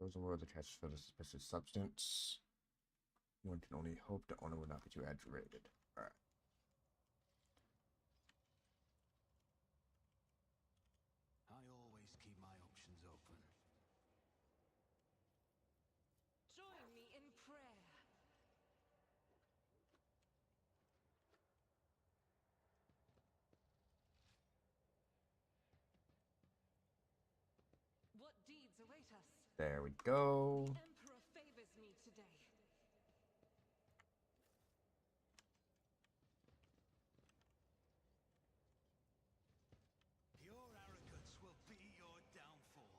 Those are the tests for the suspicious substance. One can only hope the owner will not be too aggravated. Alright. I always keep my options open. Join me in prayer. What deeds await us? There we go. The Emperor favors me today. Your arrogance will be your downfall.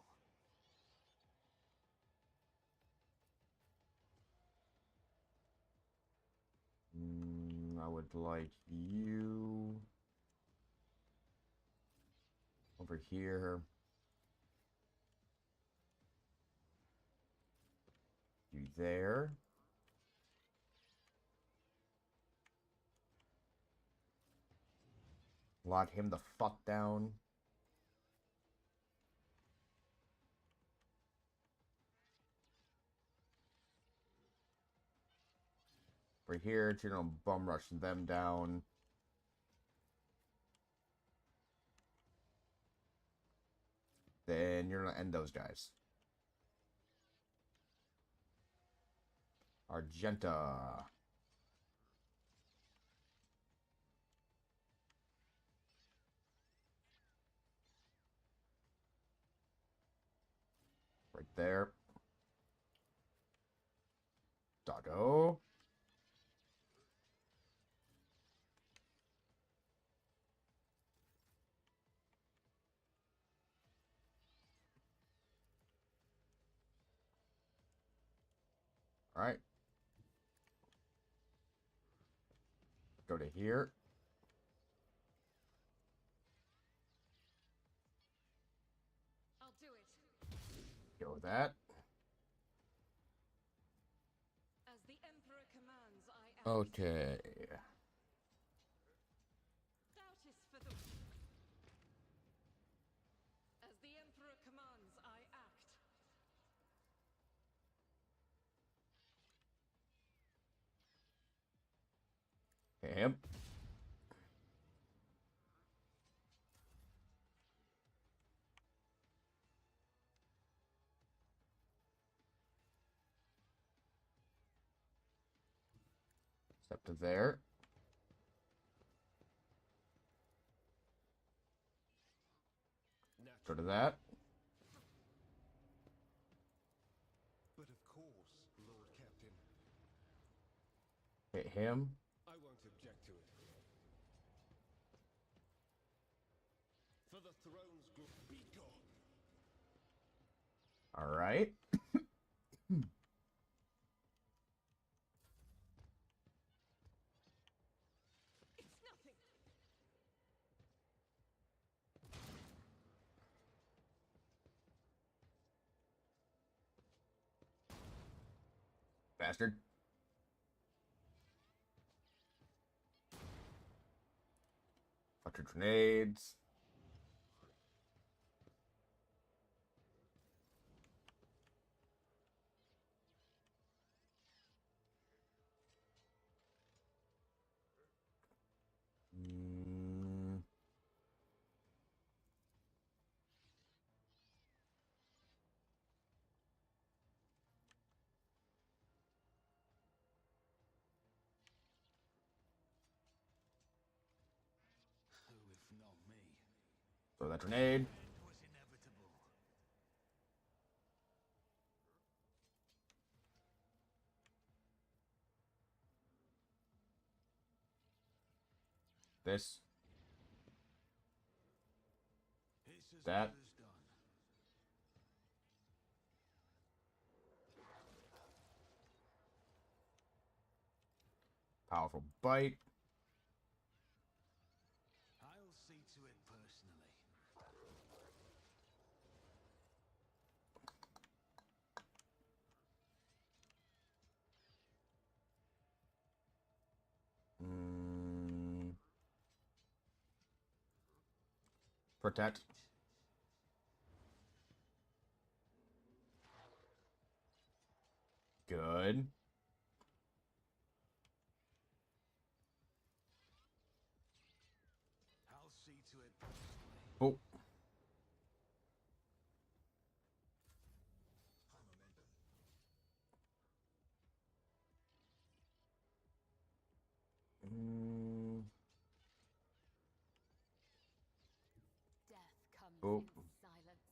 I would like you over here. You there. Lock him the fuck down. We're here to bum rush them down. Then you're gonna end those guys. Argenta. Right there. Doggo. Alright. Go to here. I'll do it. Go with that. As the Emperor commands, I act. Okay. Doubt is for the... As the Emperor commands, I act. Him. Step to there. Go to that. But of course, Lord Captain. Hit him. I won't object to it. For the throne's glory, be gone. Alright. It's nothing. Bastard. Fuck your grenades. Who, if not me? Throw that grenade. End was inevitable. This. It's as That. good as done. Powerful bite. I'll see to it personally. Protect. good. I'll see to it personally. Oh. Mm, Death comes Oh. in silence.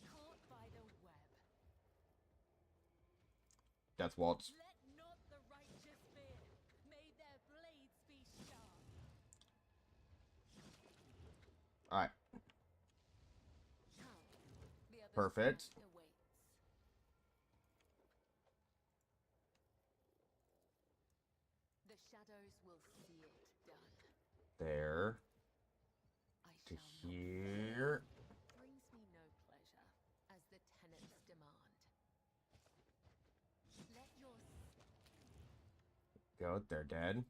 Caught by the web. Death Waltz. Let not the righteous fear. May their blades be sharp. Alright. Come. The other Perfect. side awaits. The shadows will see it done. There. I To shall not here. brings me no pleasure, as the tenets demand. Let your Go. They're dead.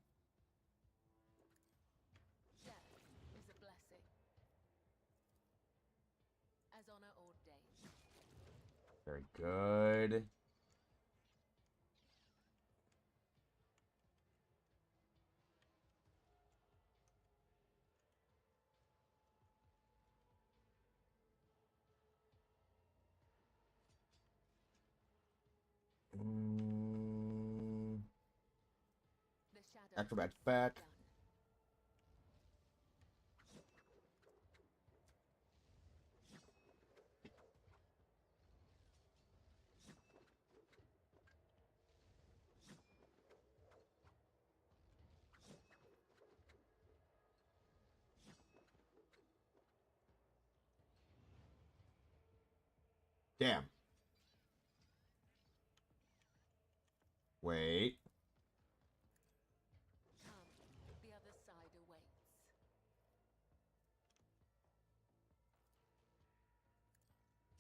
death is a blessing, as honor ordained. Very good. Mm, The shadows Acrobat's will see it back. done. Damn. Wait. Come, the other side awaits.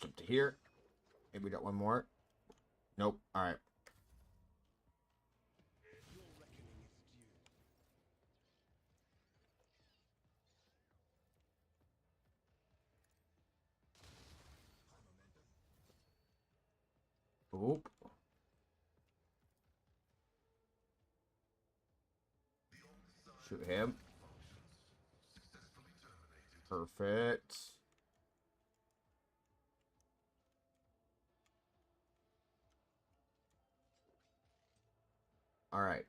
Jump to here. Maybe we got one more. Nope. Alright. Your reckoning is due. Oop. Shoot him. Perfect. All right.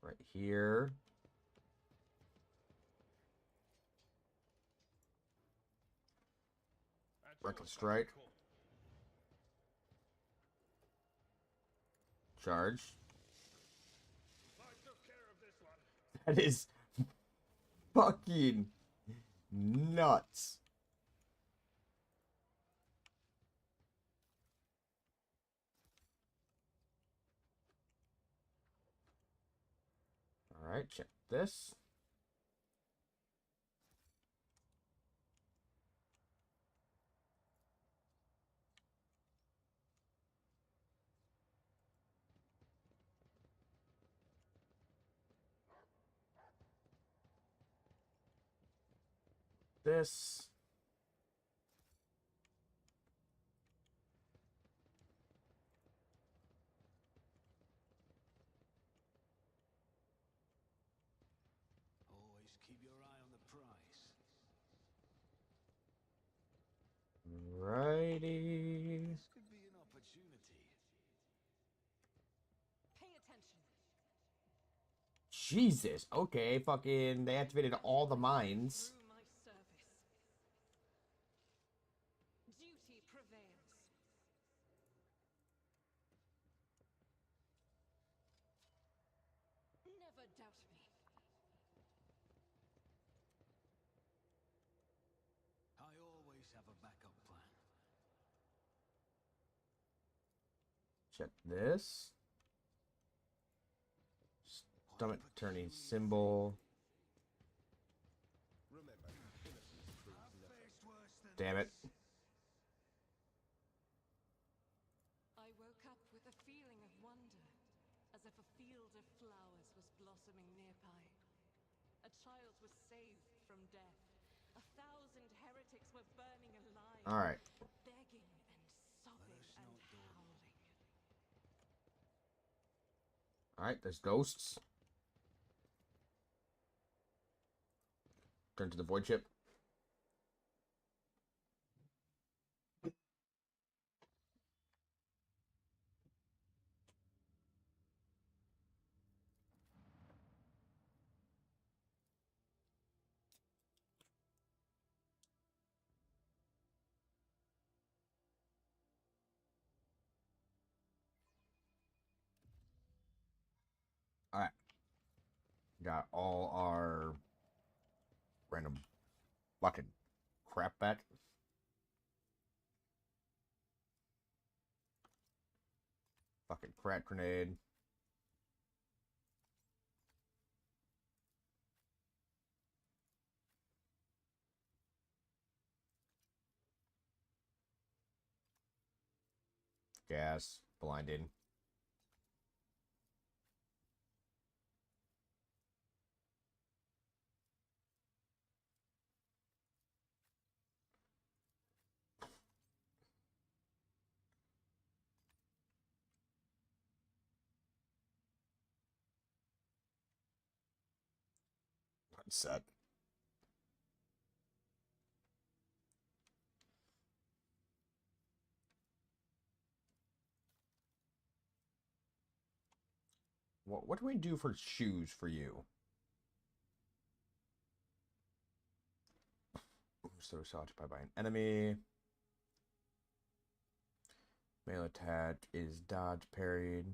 Right here. At your Reckless strike. call. Charge. I took care of this one. That is fucking nuts. All right, check this. This. Always keep your eye on the prize. Righty. This could be an opportunity. Pay attention. Jesus. Okay, fucking they activated all the mines. Through my service. Duty prevails. Never doubt me. I always have a backup plan. Check this. Stomach turning symbol. Remember, innocence proves I've nothing. faced worse than Damn it. this. I woke up with a feeling of wonder, as as if a field of flowers was blossoming nearby. A child was saved from death. 1,000 heretics were burning alive. All right. Begging and sobbing us and not do it. howling. All right. There's ghosts. Turn to the void chip. All right. Got all our random fucking crap back. Fucking crack grenade. Gas. Blinded. Set. What do we do for shoes for you? So occupied by an enemy. Melee attack is dodge parried.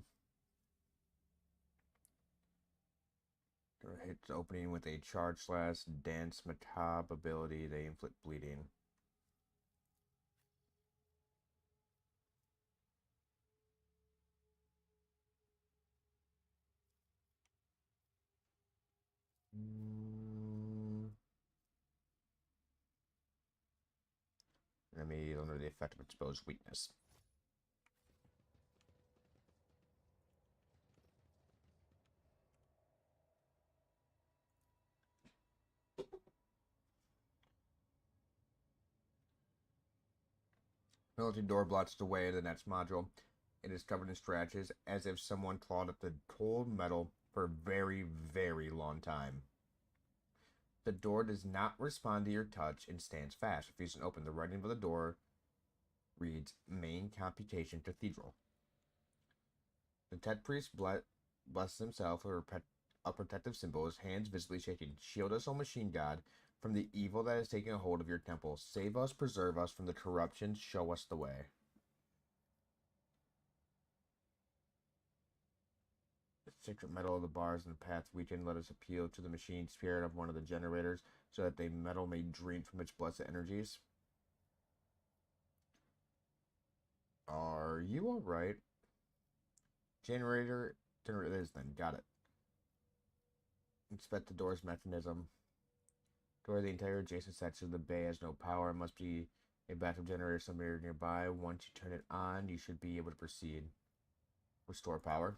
Hits opening with a charge slash dance macabre ability. They inflict bleeding. Enemy under the effect of exposed weakness. Military door blocks the way to the next module. It is covered in scratches, as if someone clawed up the cold metal for a very, very long time. The door does not respond to your touch and stands fast. Refusing to open. The writing of the door reads Main Computation Cathedral. The Tet Priest blesses himself with a protective symbol, his hands visibly shaking. Shield us, O Machine God, from the evil that has taken a hold of your temple. Save us, preserve us from the corruption, show us the way. The sacred metal of the bars and the path weaken. Let us appeal to the machine spirit of one of the generators, so that the metal may drain from its blessed energies. Are you alright? Generator it is then. Got it. Inspect the door's mechanism. Door the entire adjacent section of the bay has no power. It must be a backup generator somewhere nearby. Once you turn it on, you should be able to proceed. Restore power.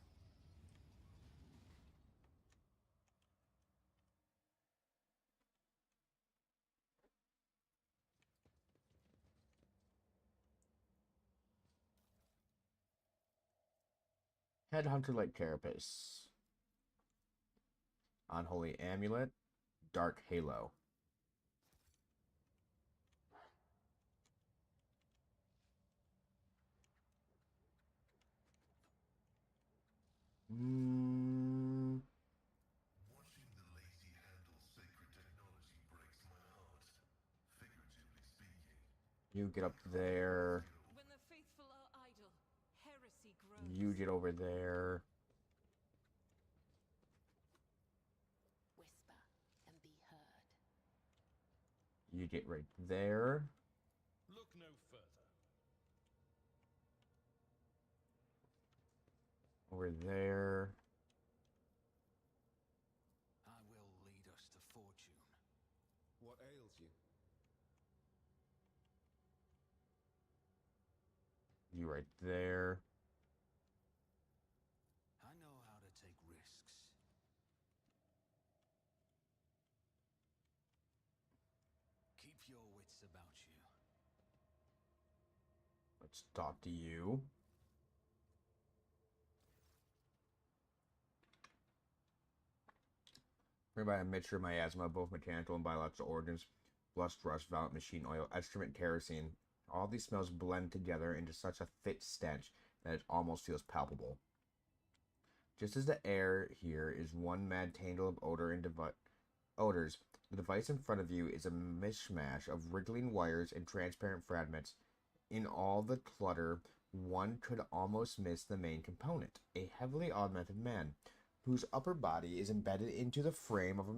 Headhunter like Carapace. Unholy Amulet. Dark Halo. Watching the lazy handle sacred technology breaks my heart, figuratively speaking. You get up there. When the faithful are idle, heresy grows. You get over there. Whisper and be heard. You get right there. Look no further. Over there. I will lead us to fortune. What ails you? You right there. I know how to your wits about you. Let's talk to you. Whereby a mixture of miasma, both mechanical and biological origins, lust rust, valiant machine oil, excrement, kerosene. All these smells blend together into such a thick stench that it almost feels palpable. Just as the air here is one mad tangle of odors, the device in front of you is a mishmash of wriggling wires and transparent fragments. In all the clutter, one could almost miss the main component, a heavily augmented man, whose upper body is embedded into the frame of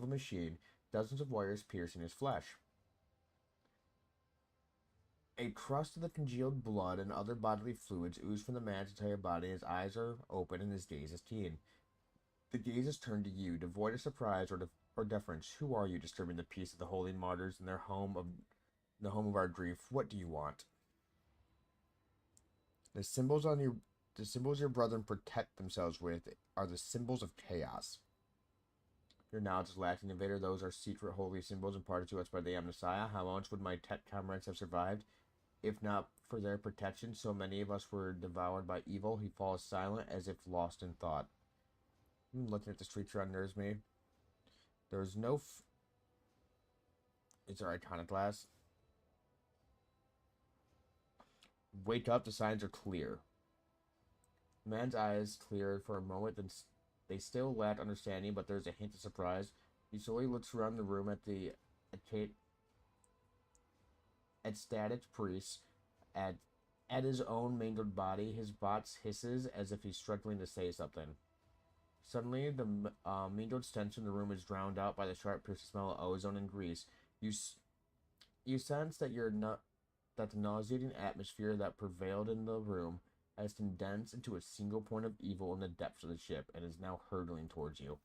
a machine, dozens of wires piercing his flesh. A crust of the congealed blood and other bodily fluids ooze from the man's entire body. His eyes are open and his gaze is keen. The gaze is turned to you, devoid of surprise or deference. Who are you, disturbing the peace of the holy martyrs in their home of our grief? What do you want? The symbols your brethren protect themselves with are the symbols of chaos. Your knowledge is lacking, invader. Those are secret holy symbols imparted to us by the Amnesiah. How else would my tech comrades have survived? If not for their protection, so many of us were devoured by evil. He falls silent, as if lost in thought. Looking at this creature unnerves me. There's no Is there iconoclast? Wake up, the signs are clear. The man's eyes clear for a moment, then they still lack understanding, but there's a hint of surprise. He slowly looks around the room at the ecstatic priest, at his own mangled body. His box hisses as if he's struggling to say something. Suddenly, the mingled stench in the room is drowned out by the sharp, piercing smell of ozone and grease. You sense that that the nauseating atmosphere that prevailed in the room has condensed into a single point of evil in the depths of the ship and is now hurtling towards you.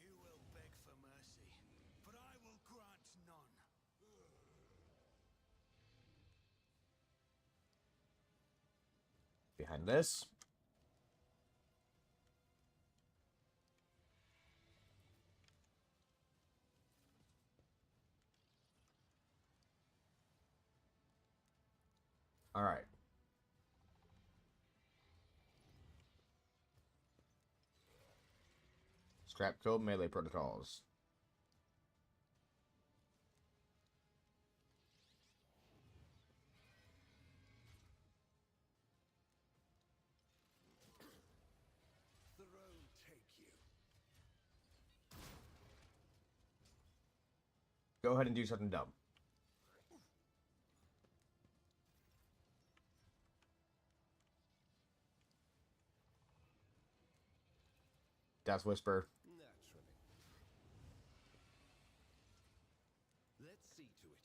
You will beg for mercy, but I will grant none. Behind this. All right. Scrap code melee protocols. The road take you. Go ahead and do something dumb. Death Whisper. Naturally. Let's see to it.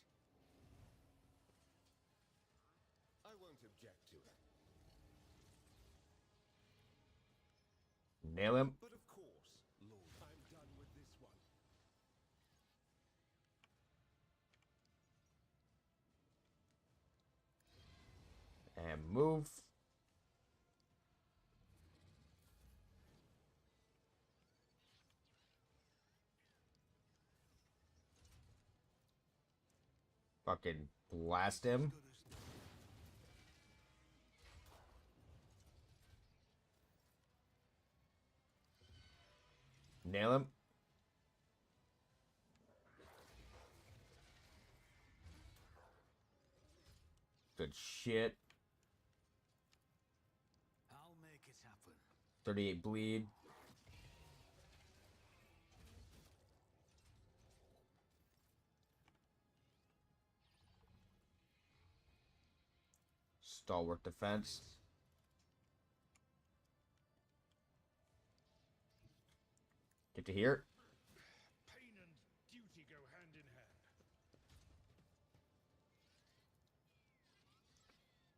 I won't object to it. Nail him. But of course, Lord, I'm done with this one. And move. Fucking blast him. Nail him. Good shit. I'll make it happen. 38 bleed. Stalwart defense. Get to here. Pain and duty go hand in hand.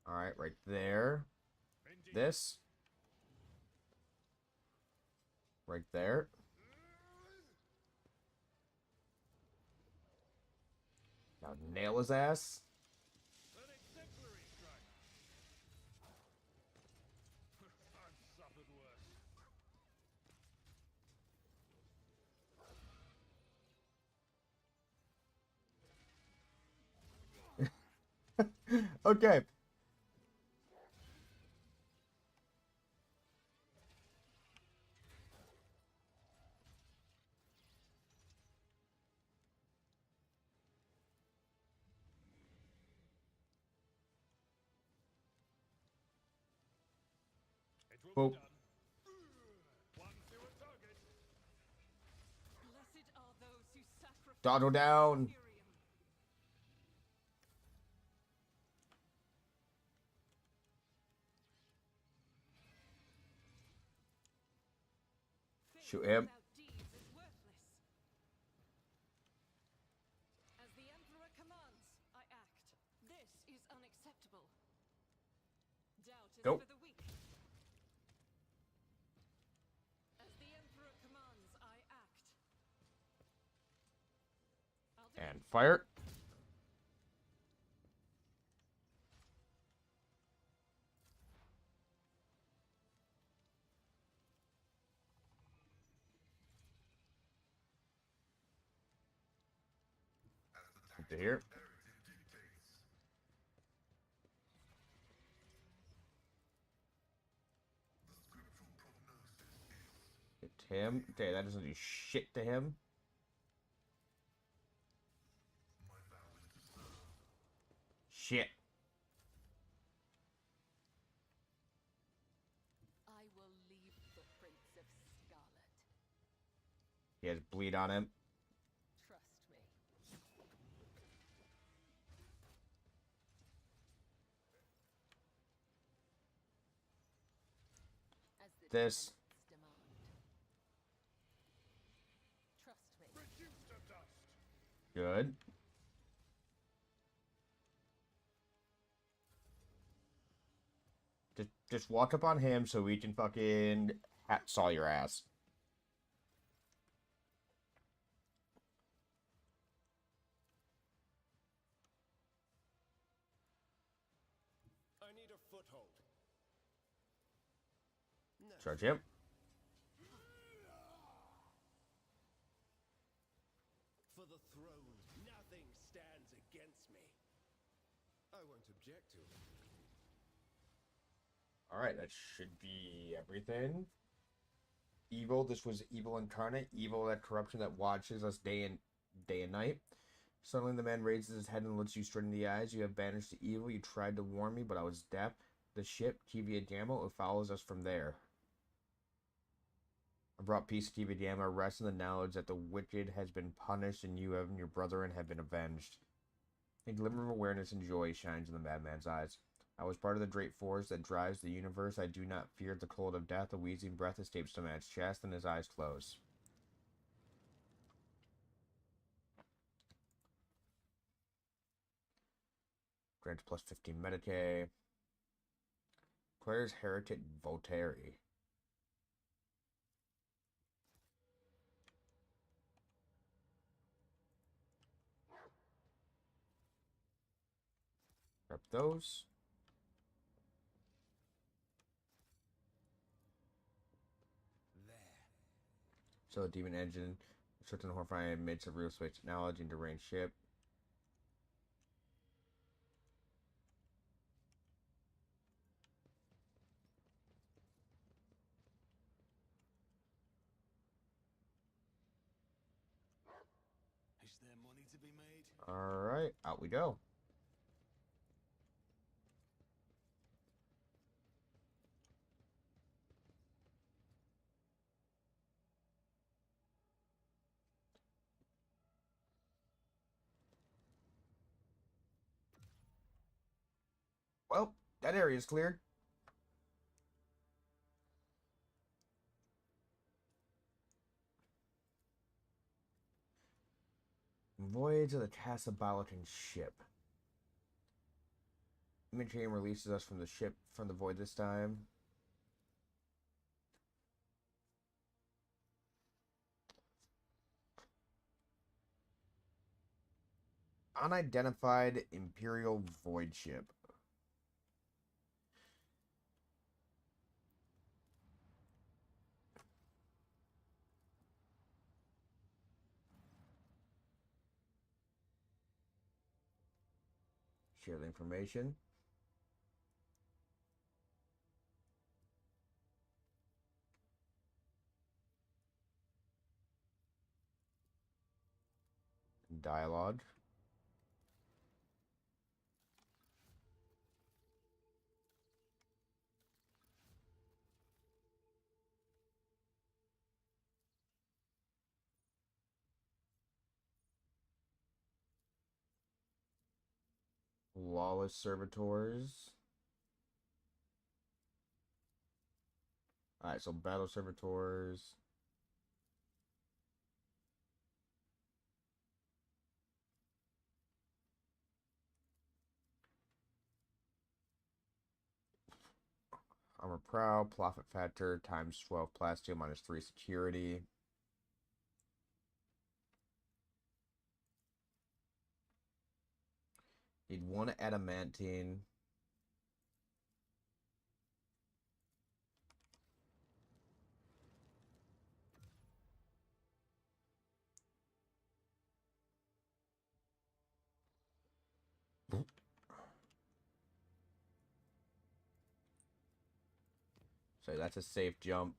Alright, right there. Indeed. This. Right there. Now nail his ass. An exemplary strike. I've suffered worse. Okay. It will Well, be done. One fewer target. Blessed are those who sacrifice Dotto down. Imperium. Shoot Faith him. without deeds is worthless. As the Emperor commands, I act. This is unacceptable. Doubt is Go. for the weak. As the Emperor commands, I act. I'll do And it. fire. As the To here. narrative dictates. The scriptural prognosis is Hit him. Okay, that doesn't do shit to him. my vow is to serve. Shit. I will leave the Prince of Scarlet. He has bleed on him. Trust me. As the This. tenets demand. Trust me. Reduced to dust. Good. Just walk up on him so we can fucking hat saw your ass. I need a foothold. No. Charge him. For the throne, nothing stands against me. I won't object to it. Alright, that should be everything. Evil, this was evil incarnate. Evil, that corruption that watches us day and night. Suddenly the man raises his head and looks you straight in the eyes. You have banished the evil. You tried to warn me, but I was deaf. The ship, Kivia Damo, it follows us from there. I brought peace to Kivia Damo. Rest in the knowledge that the wicked has been punished and you and your brethren have been avenged. A glimmer of awareness and joy shines in the madman's eyes. I was part of the great force that drives the universe. I do not fear the cold of death. A wheezing breath escapes the man's chest and his eyes close. Grants plus 15 Medicaid. Acquires Heretic Volteri. Grab those. There. So the demon engine, certain horrifying admits a real switch knowledge into range ship. Is there money to be made? Alright, out we go. Well, that area is cleared. Voyage of the Casabalacan ship. Image releases us from the ship, from the void this time. Unidentified Imperial void ship. Share the information. Dialogue. Lawless servitors. Alright, so battle servitors. Armor prow, profit factor, times 12 plasteel, minus 3 security. Need 1 adamantine. So that's a safe jump.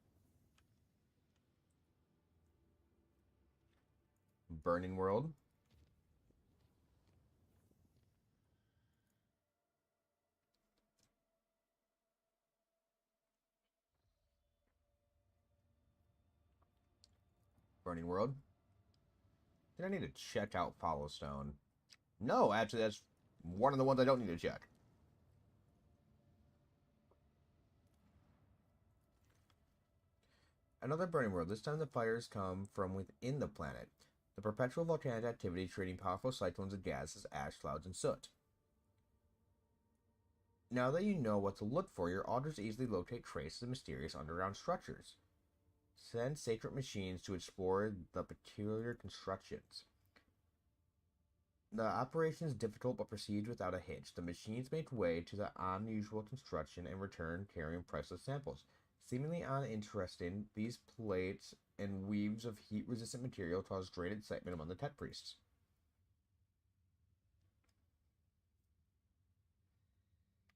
Burning World. Burning World. Did I need to check out Followstone? No, actually, that's one of the ones I don't need to check. Another burning world. This time the fires come from within the planet. The perpetual volcanic activity creating powerful cyclones of gases, ash clouds, and soot. Now that you know what to look for, your auditors easily locate traces of mysterious underground structures. Send sacred machines to explore the peculiar constructions. The operation is difficult but proceeds without a hitch. The machines make way to the unusual construction and return carrying priceless samples. Seemingly uninteresting, these plates and weaves of heat-resistant material cause great excitement among the tech priests.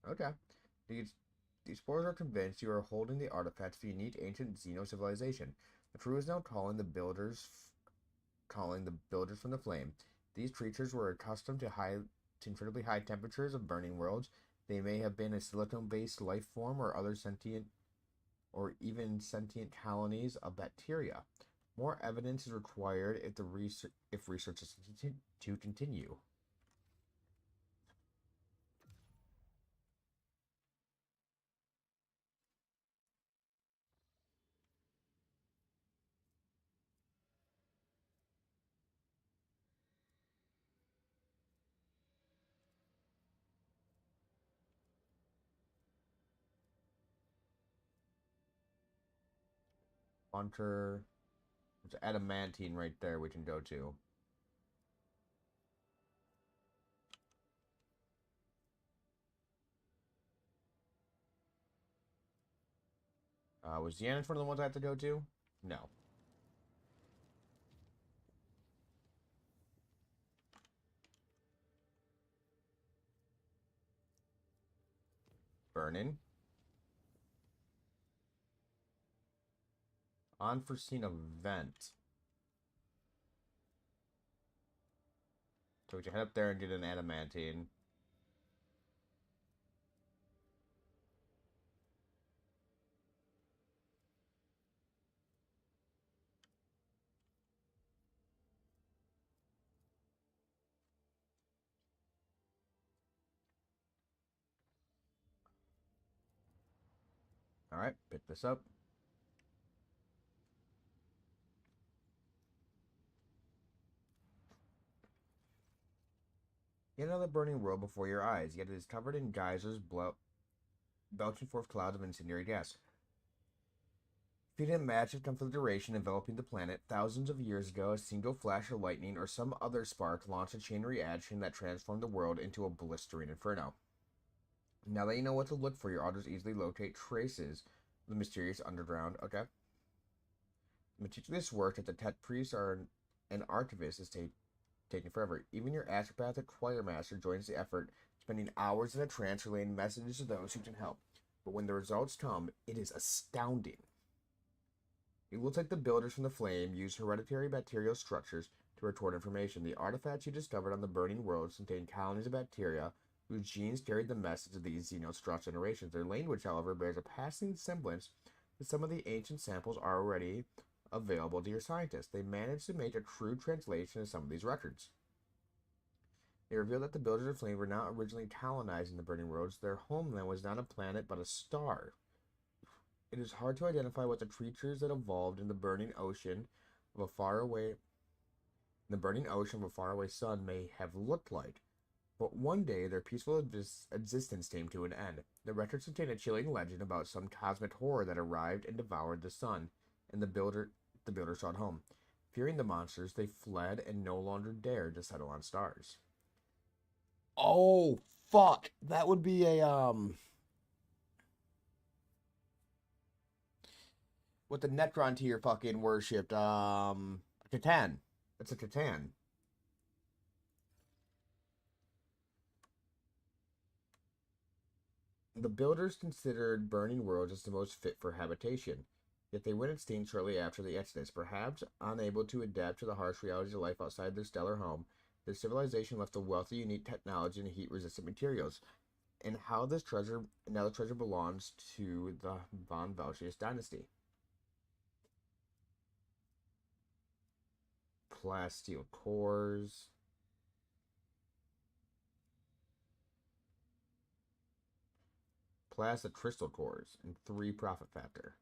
Okay. The explorers are convinced you are holding the artifacts of a unique ancient Xeno civilization. The crew is now calling the builders from the flame. These creatures were accustomed to incredibly high temperatures of burning worlds. They may have been a silicone-based life form or other sentient or even sentient colonies of bacteria. More evidence is required if research is to continue. Hunter. There's adamantine right there we can go to. Was Xanix one of the ones I have to go to? No. Burning. Unforeseen event. So we can head up there and get an adamantine. Alright, pick this up. Yet another burning world before your eyes, yet it is covered in geysers belching forth clouds of incendiary gas. Feeding a massive conflagration enveloping the planet thousands of years ago, a single flash of lightning or some other spark launched a chain reaction that transformed the world into a blistering inferno. Now that you know what to look for, your autos easily locate traces of the mysterious underground. Okay. The meticulous work that the tech priests are an archivist is taking forever. Even your astropathic choir master joins the effort, spending hours in a trance relaying messages to those who can help. But when the results come, it is astounding. It looks like the builders from the Flame used hereditary bacterial structures to record information. The artifacts you discovered on the burning worlds contained colonies of bacteria whose genes carried the message of these Xenos generations. Their language, however, bears a passing semblance to some of the ancient samples already available to your scientists. They managed to make a true translation of some of these records. They revealed that the builders of Flame were not originally colonizing the burning worlds. Their homeland was not a planet, but a star. It is hard to identify what the creatures that evolved in the burning ocean of a faraway sun may have looked like. But one day, their peaceful existence came to an end. The records contain a chilling legend about some cosmic horror that arrived and devoured the sun, and the builders sought home. Fearing the monsters, they fled and no longer dared to settle on stars. Oh, fuck! That would be a, what the Necron tier fucking worshipped, Catan. That's a Catan. The builders considered burning worlds as the most fit for habitation, yet they went extinct shortly after the Exodus. Perhaps unable to adapt to the harsh realities of life outside their stellar home, their civilization left a wealth of unique technology and heat-resistant materials. And the treasure belongs to the Von Valsius dynasty. Plasteel cores. Plastic crystal cores and 3 profit factor.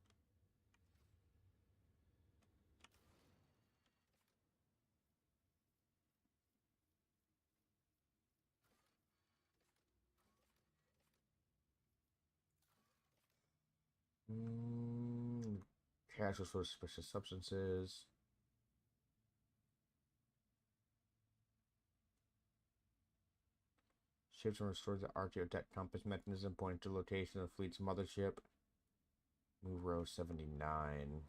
Cash for suspicious substances. Ships and restores the Archaeotech compass mechanism pointing to the location of the fleet's mothership. Move row 79.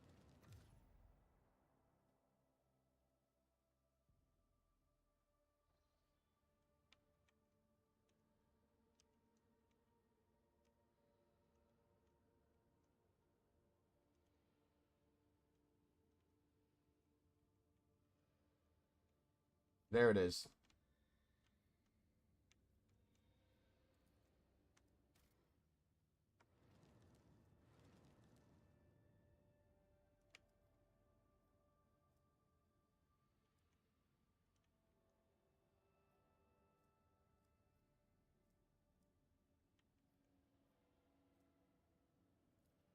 There it is.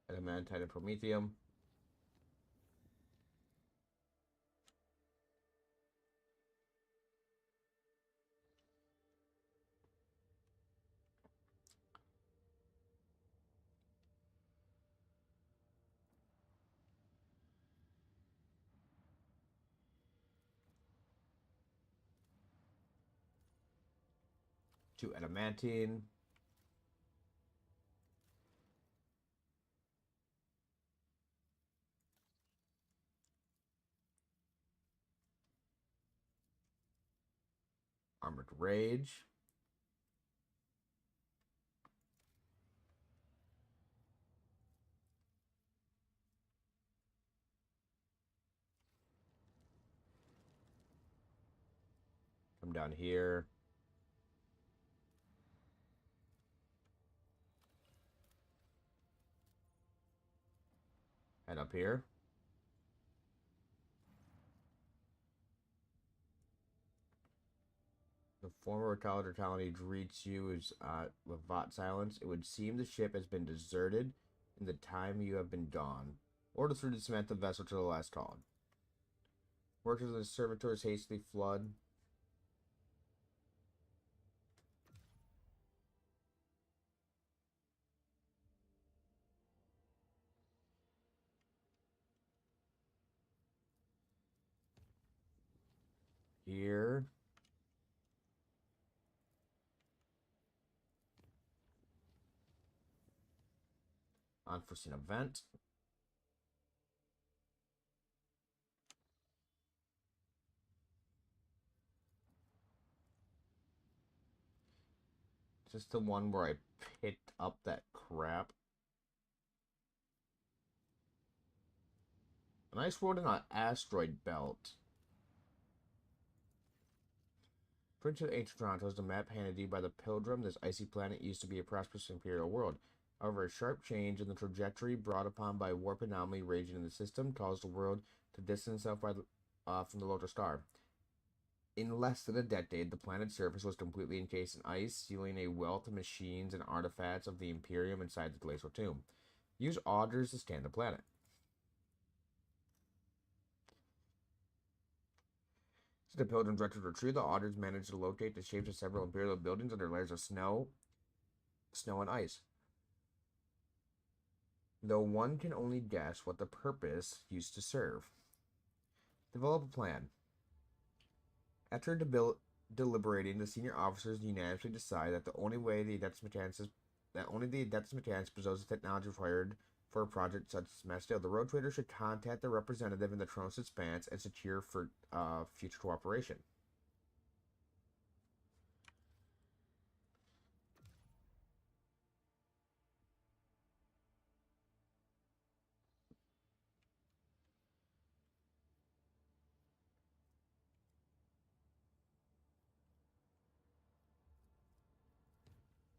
Adamantite and Promethium. To adamantine. Armored Rage. Come down here. Head up here. The former Recaliter colony greets you as Levat silence. It would seem the ship has been deserted in the time you have been gone. Order through to cement the vessel to the last call. Workers of the servitors hastily flood. here. Unforeseen event. Is this the one where I picked up that crap? An ice world in an asteroid belt. Prince of Ancient Toronto is the map handed to you by the Pilgrim. This icy planet used to be a prosperous imperial world. However, a sharp change in the trajectory brought upon by a warp anomaly raging in the system caused the world to distance itself from the Lotus Star. In less than a decade, the planet's surface was completely encased in ice, sealing a wealth of machines and artifacts of the Imperium inside the glacial tomb. Use augers to scan the planet. As the Pilgrims directed retreat, the augers managed to locate the shapes of several Imperial buildings under layers of snow and ice. Though one can only guess what the purpose used to serve. Develop a plan. After deliberating, the senior officers unanimously decide that the only the Adeptus Mechanicus possess the technology required for a project such as mass scale. The Road Trader should contact the representative in the Tronos Expanse and secure for future cooperation.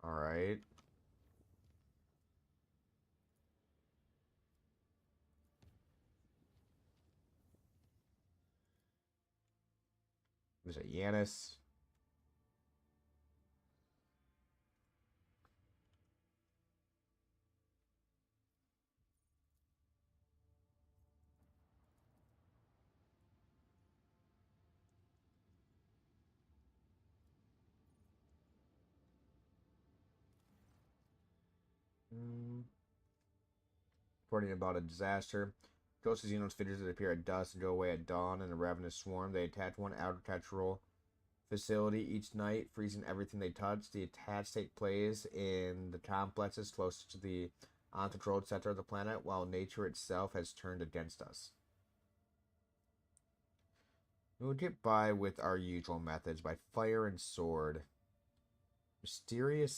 All right. Was it Yanis? Reporting about a disaster. Ghosts of Xenos figures that appear at dusk and go away at dawn in a ravenous swarm. They attack one agricultural facility each night, freezing everything they touch. The attacks take place in the complexes closest to the uncontrolled center of the planet, while nature itself has turned against us. We will get by with our usual methods by fire and sword. Mysterious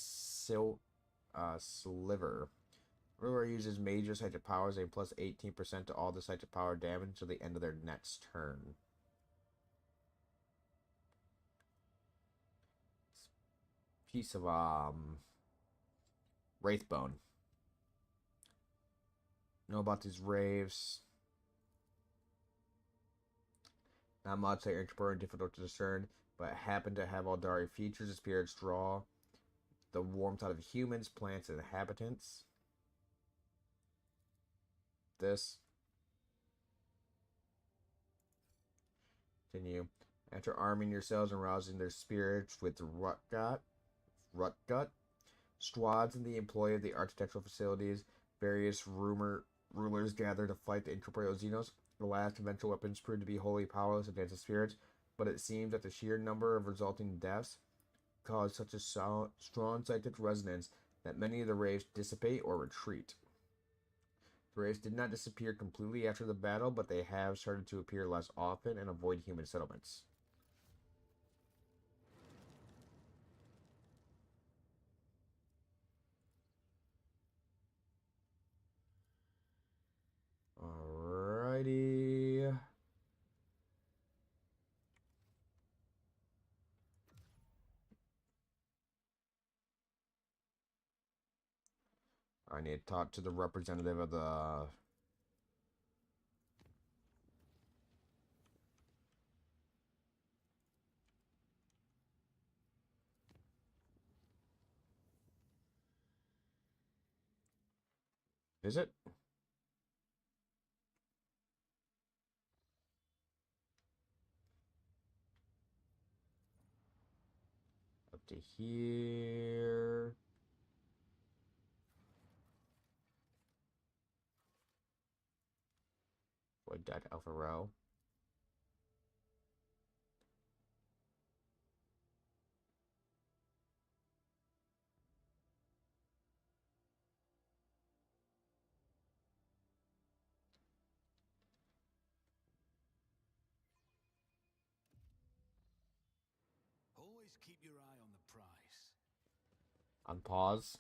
Sliver. Ruler uses major psychic powers, a plus 18% to all the psychic power damage until the end of their next turn. Piece of Wraithbone. Know about these raves. Not much, they are incorporeal and difficult to discern, but happen to have Aeldari features. The spirits draw the warmth out of humans, plants, and inhabitants. This. Continue. After arming yourselves and rousing their spirits with Rutgut, squads in the employ of the architectural facilities, various rulers gather to fight the incorporeal Xenos. The last conventional weapons proved to be wholly powerless against the spirits, but it seems that the sheer number of resulting deaths caused such a strong psychic resonance that many of the raves dissipate or retreat. The raves did not disappear completely after the battle, but they have started to appear less often and avoid human settlements. Alrighty. I need to talk to the representative of the... Visit? Up to here. Void Deck Alpha Row. always keep your eye on the prize. On pause.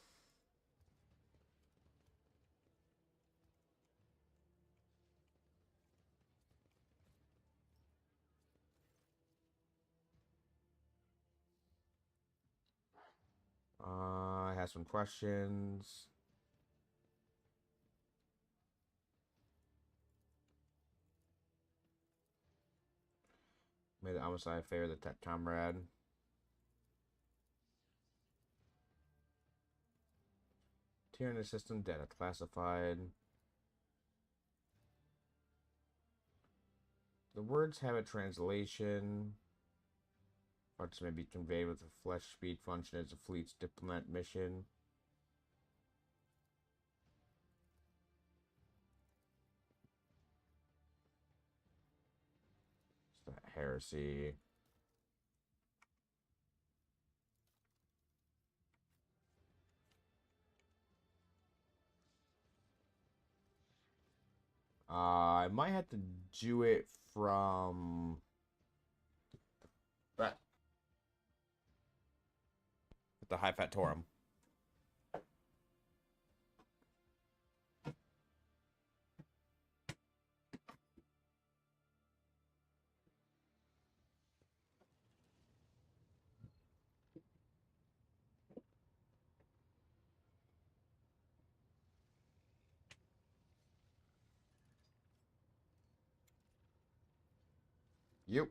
I have some questions. May the homicide favor the tech comrade. Tier in the system, data classified. The words have a translation. Parts may be conveyed with a flesh speed function as a fleet's diplomat mission. It's that heresy. I might have to do it from that the High Fat Torum. Yep.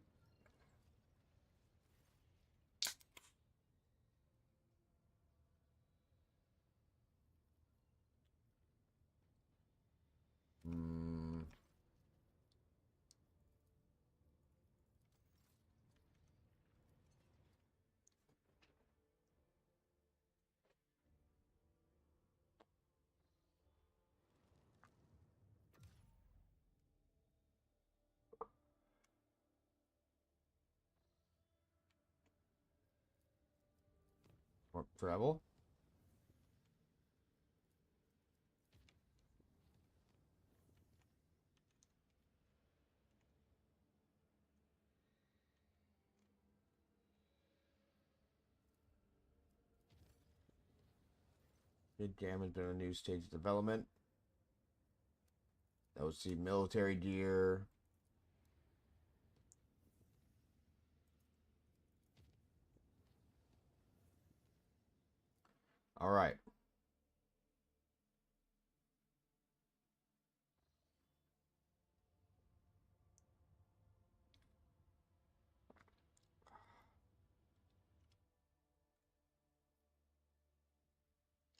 Travel. Big Jam has been a new stage of development. OC military gear. All right.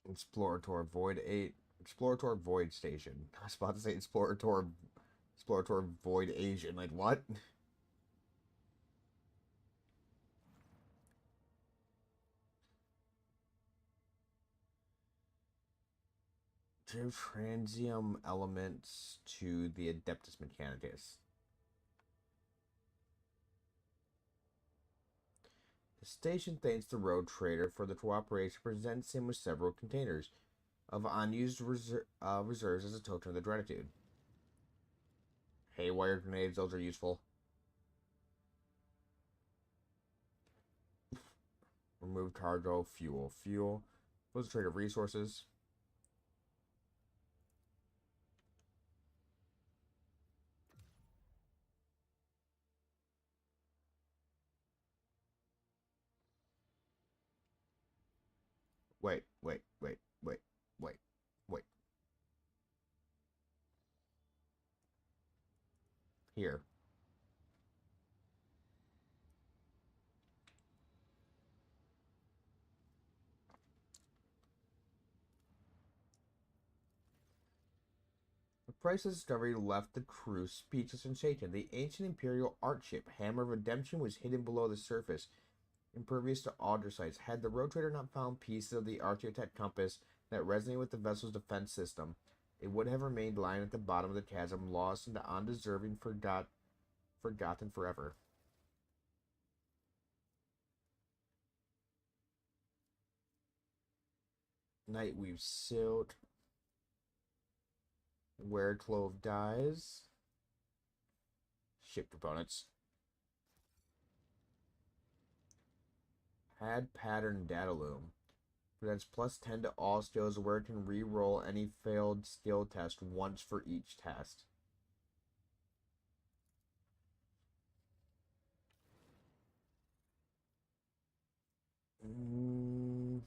Explorator Void 8. Explorator Void Station. I was about to say Explorator Void Asian. Like, what? Give transium elements to the Adeptus Mechanicus. The station thanks the road trader for the cooperation, presents him with several containers of unused reserves as a token of the gratitude. Haywire grenades, those are useful. Remove cargo, fuel. Those are trade of resources. Wait. Here. The Price's discovery left the crew speechless and shaken. The ancient Imperial art ship, Hammer of Redemption, was hidden below the surface, impervious to auger sights. Had the road trader not found pieces of the Archaeotech compass that resonated with the vessel's defense system, it would have remained lying at the bottom of the chasm, lost and undeserving, forgotten forever. Nightweave Silt. Wereclove dies. Ship components. Pad pattern data loom. Presents plus 10 to all skills where it can re-roll any failed skill test once for each test. Mm.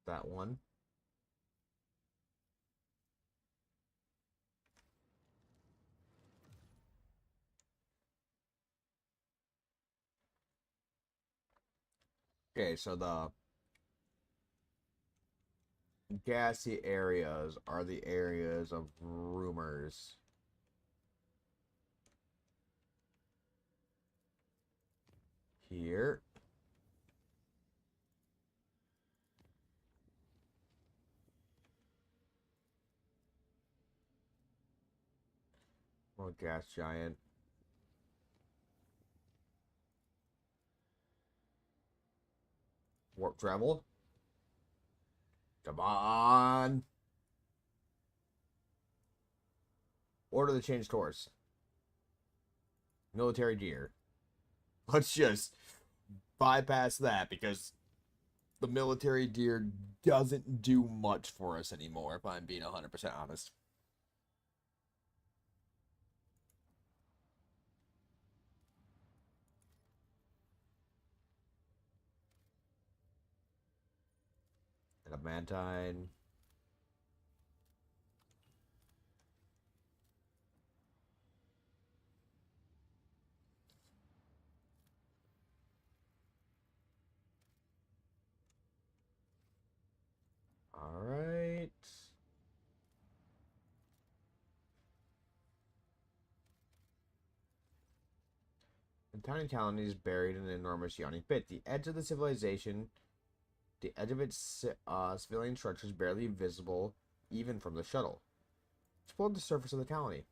That one. Okay, so the gassy areas are the areas of rumors. Here. More gas giant. Warp travel. Come on. Order the change course. Military gear. Let's just bypass that because the military gear doesn't do much for us anymore, if I'm being 100% honest. Adamantine. All right. The tiny colony is buried in an enormous yawning pit. The edge of the civilization, the edge of its civilian structure is barely visible even from the shuttle. Explore the surface of the colony.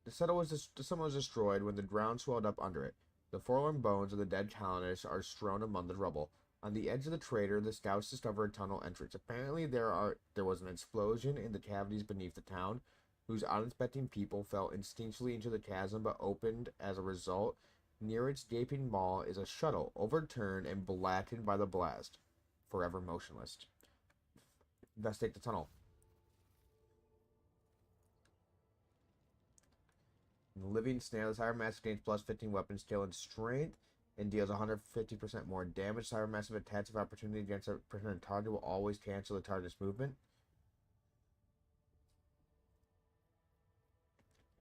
The sun was destroyed when the ground swelled up under it. The forlorn bones of the dead colonists are strewn among the rubble. On the edge of the crater, the scouts discover a tunnel entrance. Apparently, there was an explosion in the cavities beneath the town, whose unsuspecting people fell instinctually into the chasm but opened as a result. Near its gaping maw is a shuttle, overturned and blackened by the blast, forever motionless. Investigate the tunnel. Living snail, the Cybermassive gains plus 15 weapon skill and strength and deals 150% more damage. Cybermassive attacks of opportunity against a person target will always cancel the target's movement.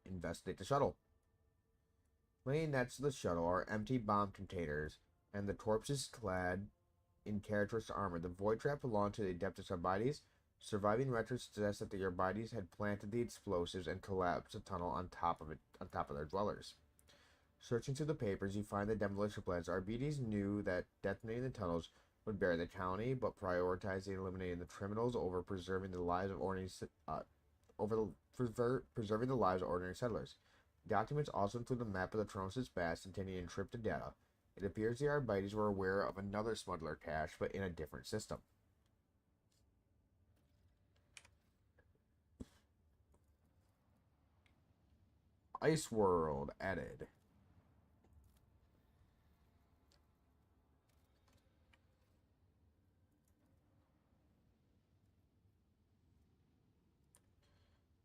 Investigate the shuttle. Laying next to the shuttle are empty bomb containers and the corpses clad in characteristic armor. The void trap belonged to the Adeptus Arbites. Surviving records suggest that the Arbites had planted the explosives and collapsed the tunnel on top of their dwellers. Searching through the papers, you find the demolition plans. Arbites knew that detonating the tunnels would bury the colony, but prioritized eliminating the criminals over preserving the lives of preserving the lives of ordinary settlers. Documents also include a map of the Tronos' past containing encrypted data. It appears the Arbites were aware of another smuggler cache, but in a different system. Ice World added.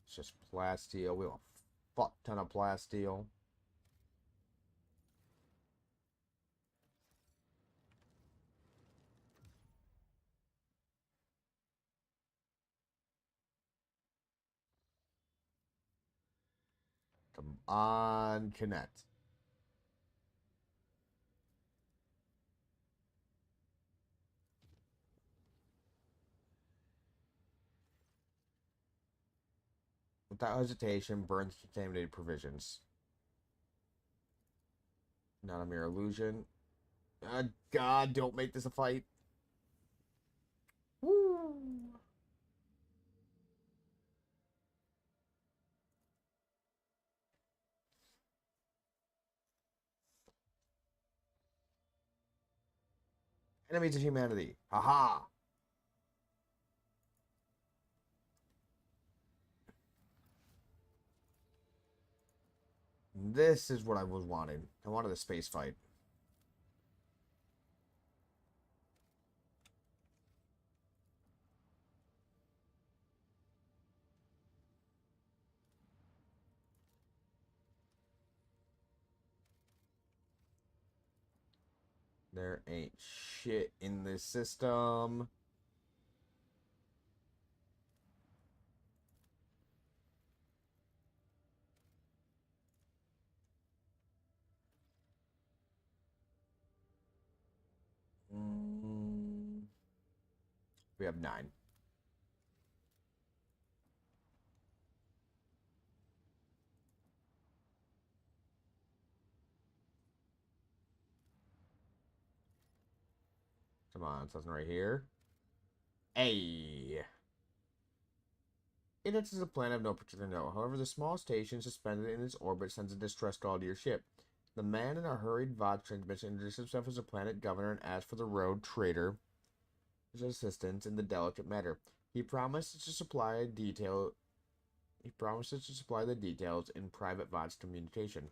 It's just plasteel. We have a fuck ton of plasteel. Come on, connect. Without hesitation, burns contaminated provisions. Not a mere illusion. God, don't make this a fight. Woo! Enemies of humanity. Haha! This is what I was wanting. I wanted a space fight. There ain't shit in this system. We have 9. Come on, something right here. Hey! Idiot is a planet of no particular note. However, the small station suspended in its orbit sends a distress call to your ship. The man in a hurried VOD transmission introduces himself as a planet governor and asks for the road trader assistance in the delicate matter. He promises to supply the details in private VOD's communication.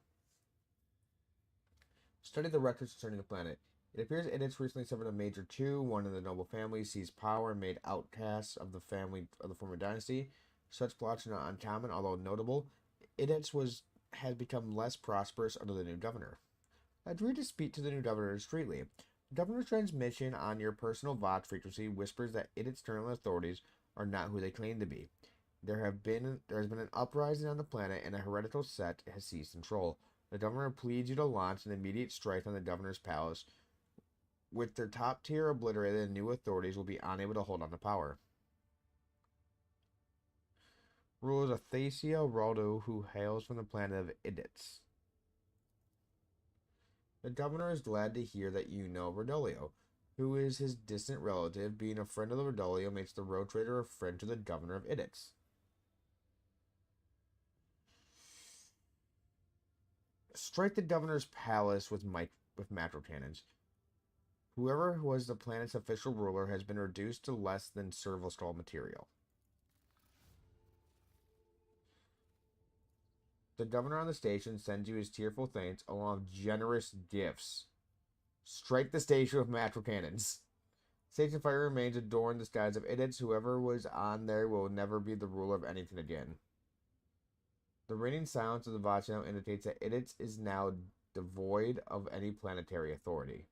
Study the records concerning the planet. It appears Idits recently suffered a major coup. One of the noble families seized power and made outcasts of the family of the former dynasty. Such plots are not uncommon, although notable. Idits has become less prosperous under the new governor. Agree to speak to the new governor discreetly. The governor's transmission on your personal VOD frequency whispers that Idit's terminal authorities are not who they claim to be. There has been an uprising on the planet, and a heretical sect has seized control. The governor pleads you to launch an immediate strike on the governor's palace. With their top tier obliterated, the new authorities will be unable to hold on to power. Rules of Thacia Raldo, who hails from the planet of Idits. The governor is glad to hear that you know Rodolio, who is his distant relative. Being a friend of the Rodolio makes the road trader a friend to the governor of Idits. Strike the governor's palace with macro cannons. Whoever was the planet's official ruler has been reduced to less than serval skull material. The governor on the station sends you his tearful thanks along with generous gifts. Strike the station with macro cannons. Station fire remains adorned the skies of Idits. Whoever was on there will never be the ruler of anything again. The reigning silence of the VOD channel indicates that Idits is now devoid of any planetary authority.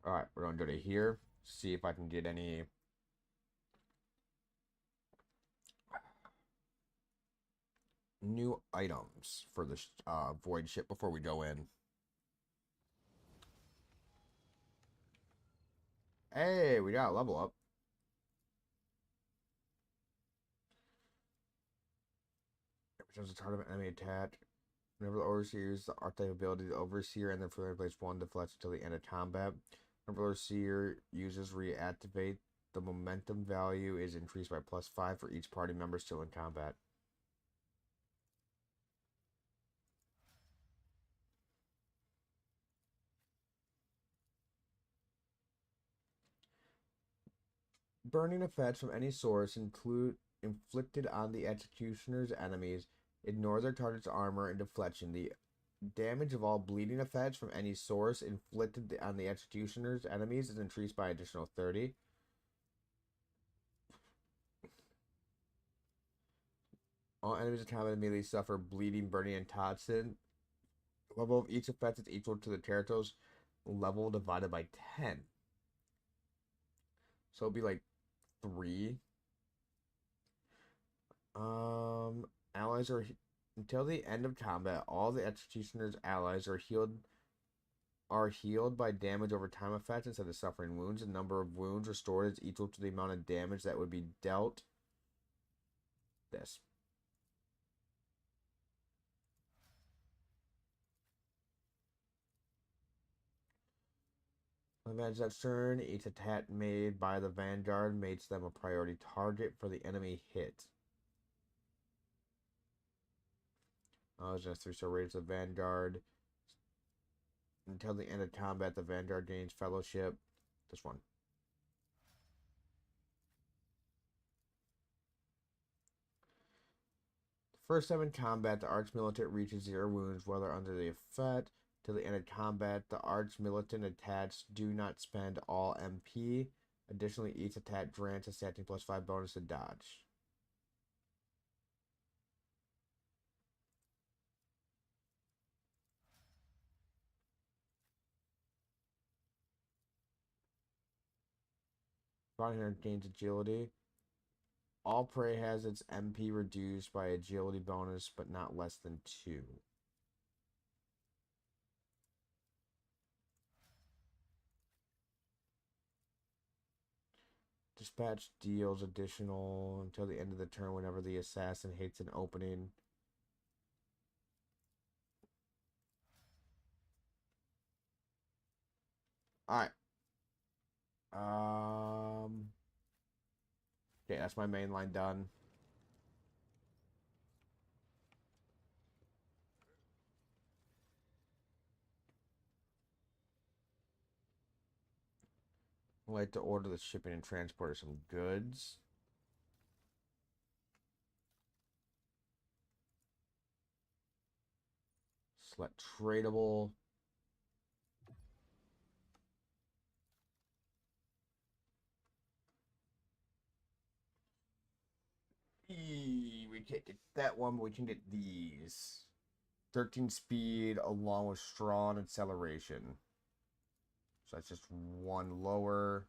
Alright, we're going to go to here. See if I can get any new items for the void ship before we go in. Hey, we got a level up. Every time a target of enemy attack, whenever the Overseer uses the archetype ability, the Overseer and the familiar place 1 deflects until the end of combat. Whenever the Overseer uses reactivate, the momentum value is increased by +5 for each party member still in combat. Burning effects from any source inflicted on the executioner's enemies ignore their target's armor and deflection. The damage of all bleeding effects from any source inflicted on the executioner's enemies is increased by additional 30. All enemies in combat immediately suffer bleeding, burning, and toxin. The level of each effect is equal to the territory's level divided by 10. So it'll be like 3. Allies are until the end of combat. All the executioner's allies are healed by damage over time effects instead of suffering wounds. The number of wounds restored is equal to the amount of damage that would be dealt. This. Advantage that turn, each attack made by the Vanguard makes them a priority target for the enemy hit. Just 3-star rates of Vanguard. Until the end of combat, the Vanguard gains fellowship. This one. First time in combat, the Arch Militant reaches 0 wounds, whether under the effect. Till the end of combat, the Arch Militant attacks do not spend all MP. Additionally, each attack grants a stating +5 bonus to dodge. Bounty Hunter gains agility. All prey has its MP reduced by agility bonus, but not less than 2. Dispatch deals additional until the end of the turn whenever the assassin hits an opening. Alright. Okay, that's my main line done. I'd like to order the shipping and transport of some goods. Select tradable. We can't get that one, but we can get these. 13 speed along with strong acceleration. So that's just one lower.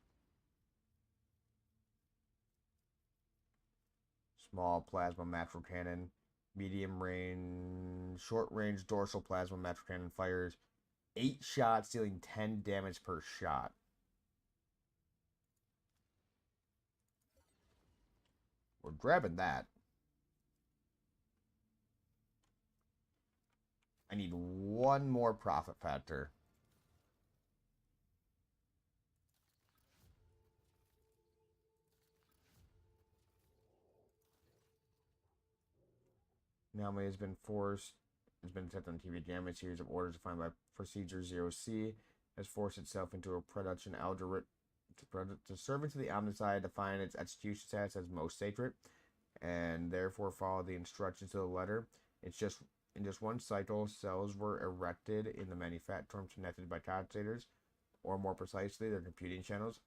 Small plasma matro cannon. Medium range, short range dorsal plasma matro cannon fires 8 shots, dealing 10 damage per shot. We're grabbing that. I need one more profit factor. Now has been set on TV Jam. A series of orders defined by Procedure 0C has forced itself into a production algorithm to serve into the Omnicide, define its execution status as most sacred, and therefore follow the instructions to the letter. It's just in just one cycle, cells were erected in the manufacturer connected by condenstators, or more precisely, their computing channels.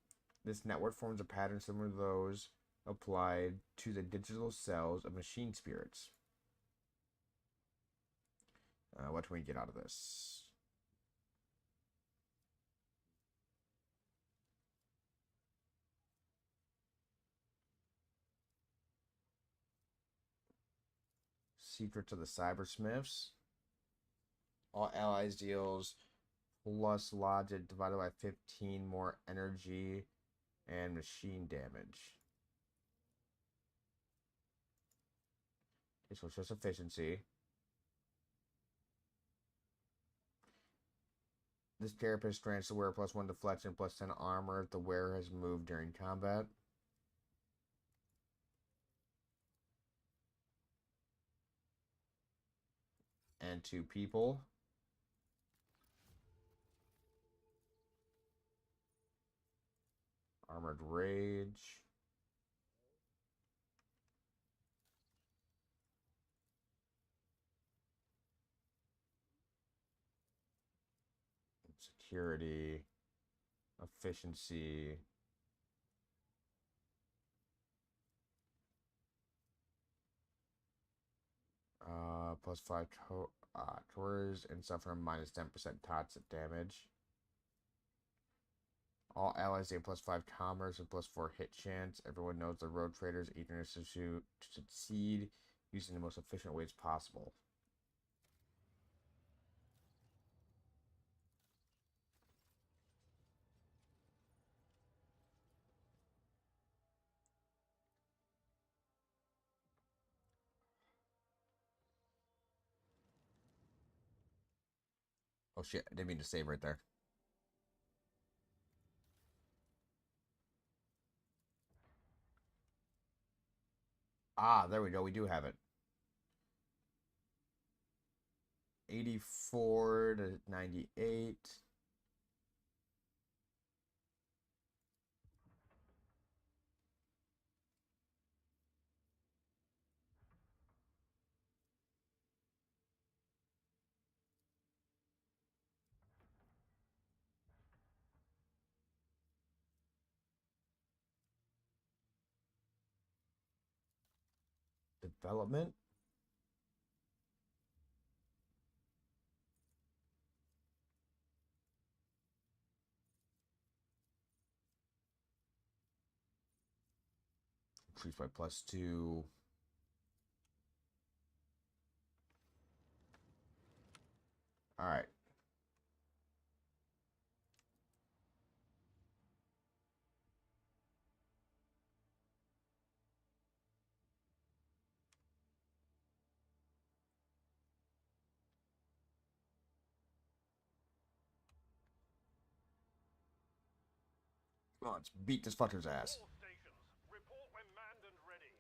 This network forms a pattern similar to those applied to the digital cells of machine spirits. What can we get out of this? Secrets of the Cybersmiths. All allies deals plus logic divided by 15 more energy and machine damage. Okay, so it's just efficiency. This carapace grants the wearer +1 deflection, +10 armor if the wearer has moved during combat. And 2 people. Armored Rage. Security. Efficiency. +5 cores and suffer -10% toxic damage. All allies gain +5 commerce and +4 hit chance. Everyone knows the road traders eagerness to succeed using the most efficient ways possible. Oh shit, I didn't mean to save right there. Ah, there we go. We do have it. 84 to 98. Development. Increase by +2. All right. Come on, let's beat this fucker's ass. All stations, report when manned and ready.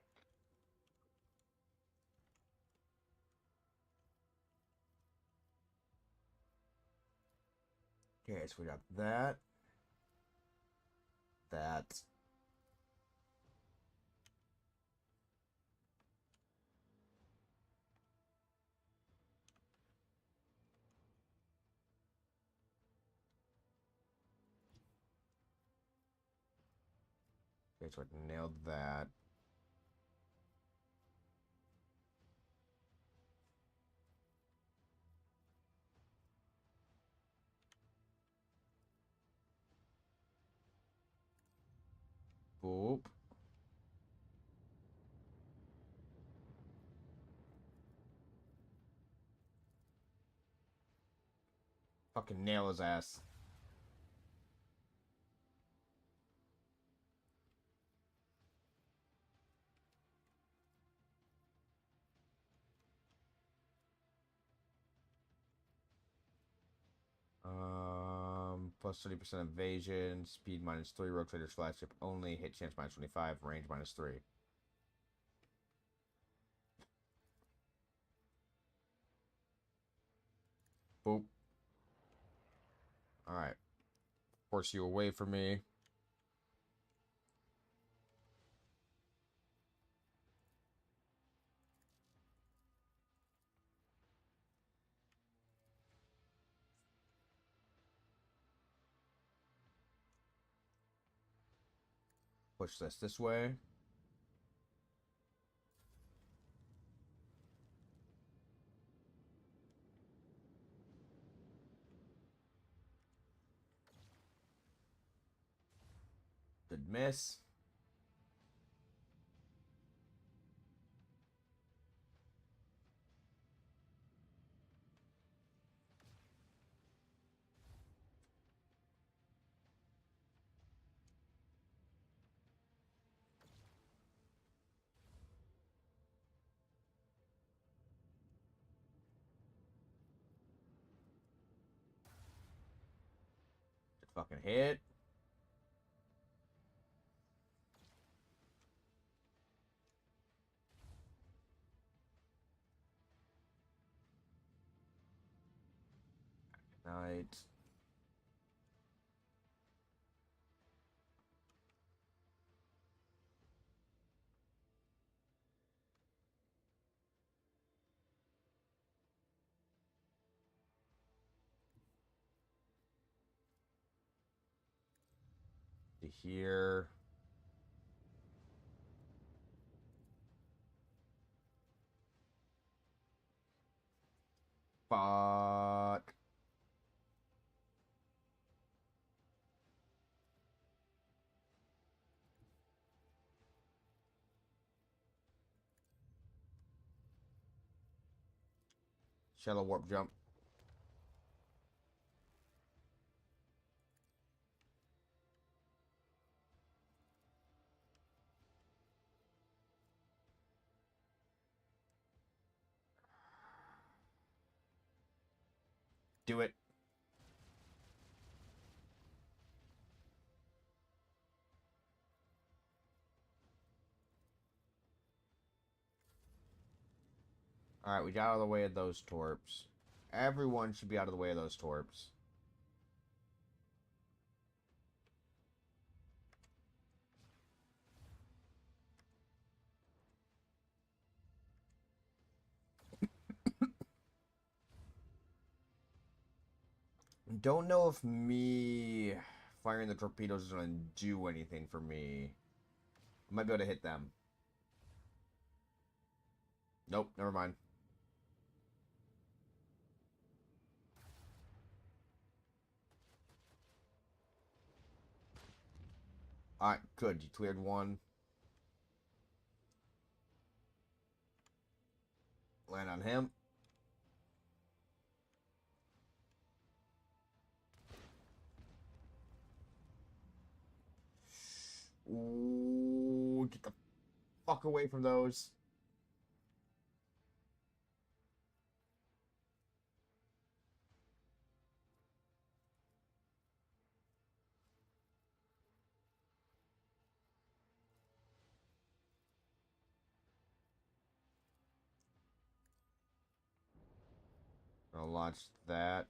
Okay, so we got that. That. Okay, so I nailed that. Boop. Fucking nail his ass. Plus 30% evasion, speed -3, Rogue Trader's flagship only, hit chance -25, range -3. Boop. Alright. Force you away from me. Push this way. Good miss. Good fucking hit. Night. To here. Fuck. Shallow warp jump. Do it. Alright, we got out of the way of those torps. Everyone should be out of the way of those torps. Don't know if me firing the torpedoes is going to do anything for me. I might be able to hit them. Nope, never mind. Alright, good. You cleared one. Land on him. Ooh, get the fuck away from those. I'll launch that.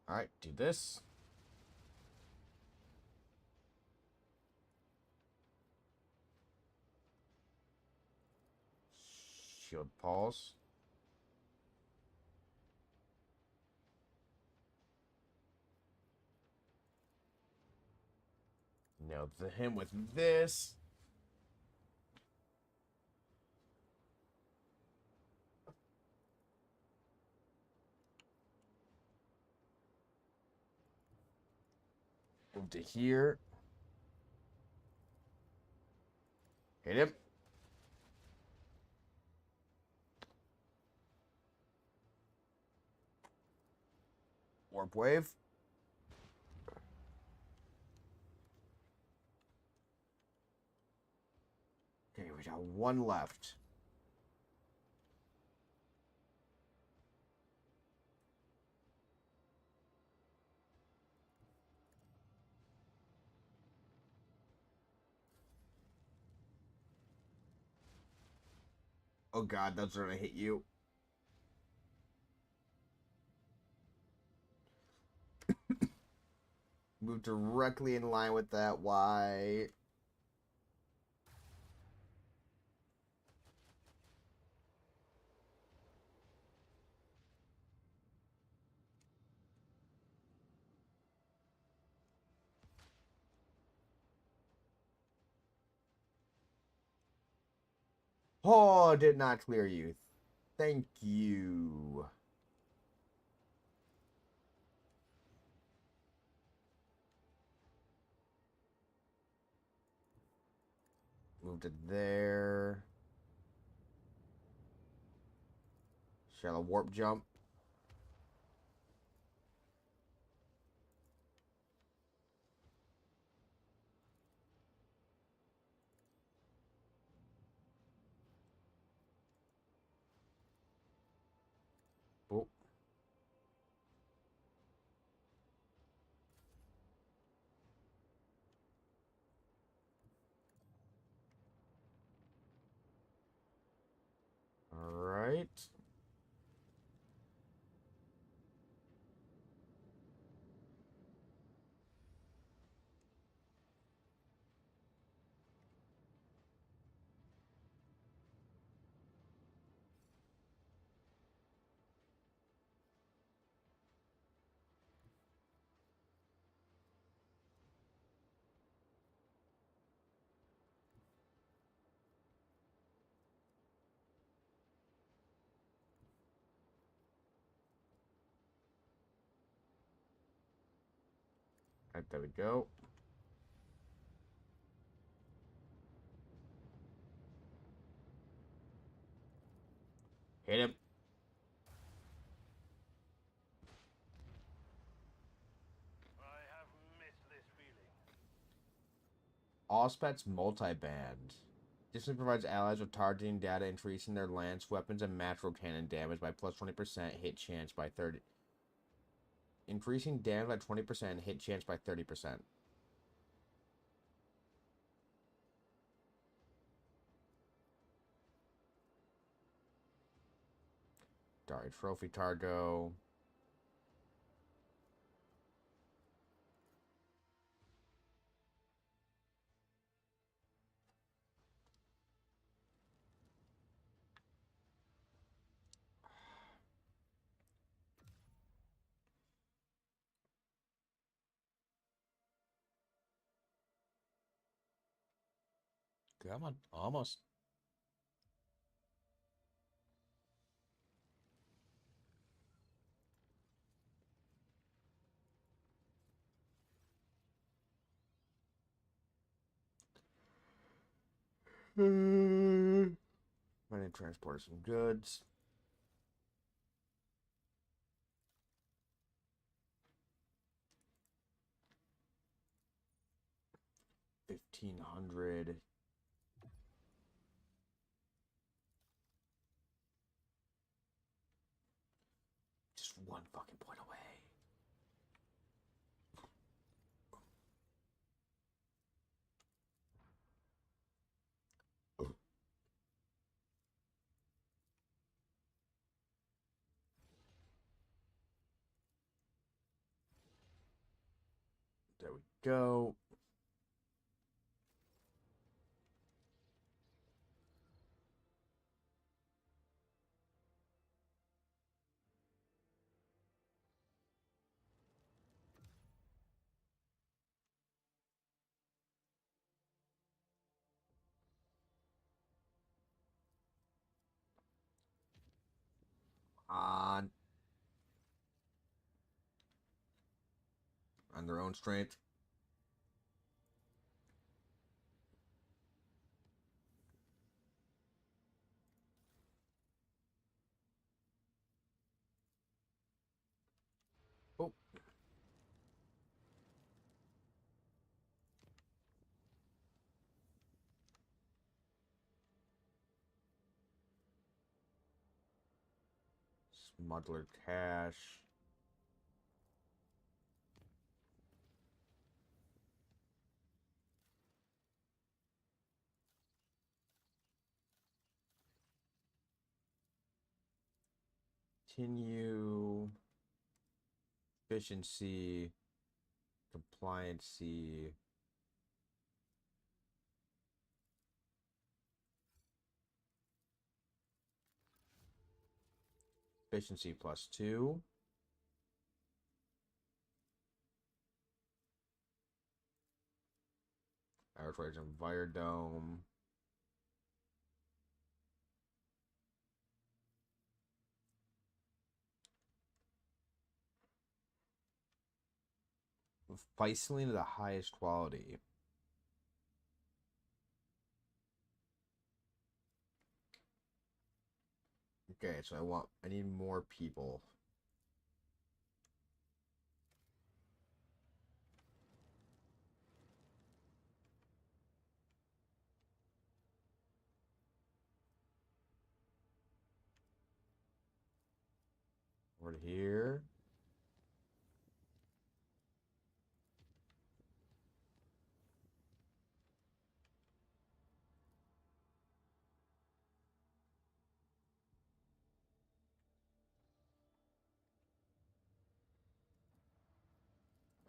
Alright, do this. Shield pulse. Nailed him with this. Move to here. Hit him. Warp wave. Okay, we got one left. Oh god, that's gonna hit you. Move directly in line with that Y. Oh, did not clear you. Thank you. Move to there. Shallow warp jump. Oh. All right. All right, there we go. Hit him. I have missed this feeling. Ospet's multiband. Additionally provides allies with targeting data, increasing their lance, weapons, and macro cannon damage by plus 20%, hit chance by 30. Increasing damage by 20%, hit chance by 30%. Sorry, Trophy Targo. Come on, almost. I need to transport some goods. $1,500. Just one fucking point away. There we go. On their own strength. Oh. Smuggler cash. Continue. Efficiency. Compliancy. Efficiency +2. Average and Viredome. Viceline to the highest quality. Okay, so I need more people. Over here.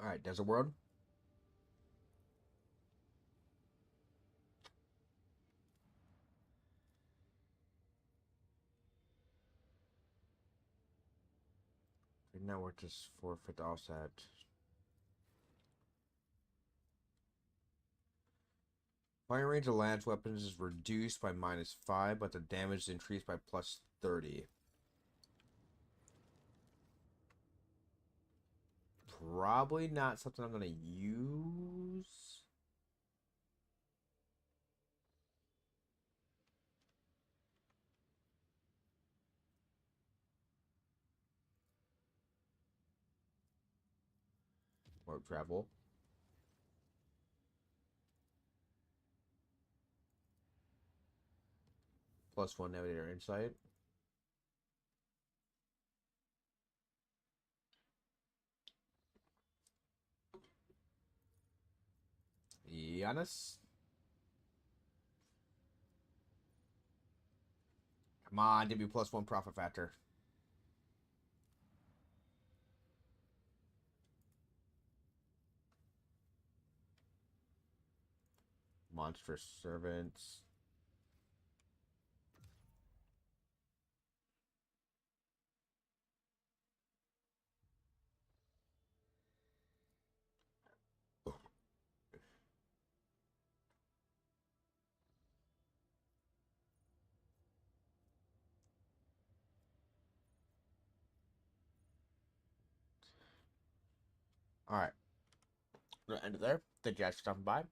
Alright, Desert World. Now we're just forfeit offset. Fire range of lance weapons is reduced by -5, but the damage is increased by +30. Probably not something I'm gonna use. Warp travel. +1 navigator insight. Giannis. Come on, give me +1 profit factor. Monstrous servants. All right. We'll end it there. Thank you guys for stopping by.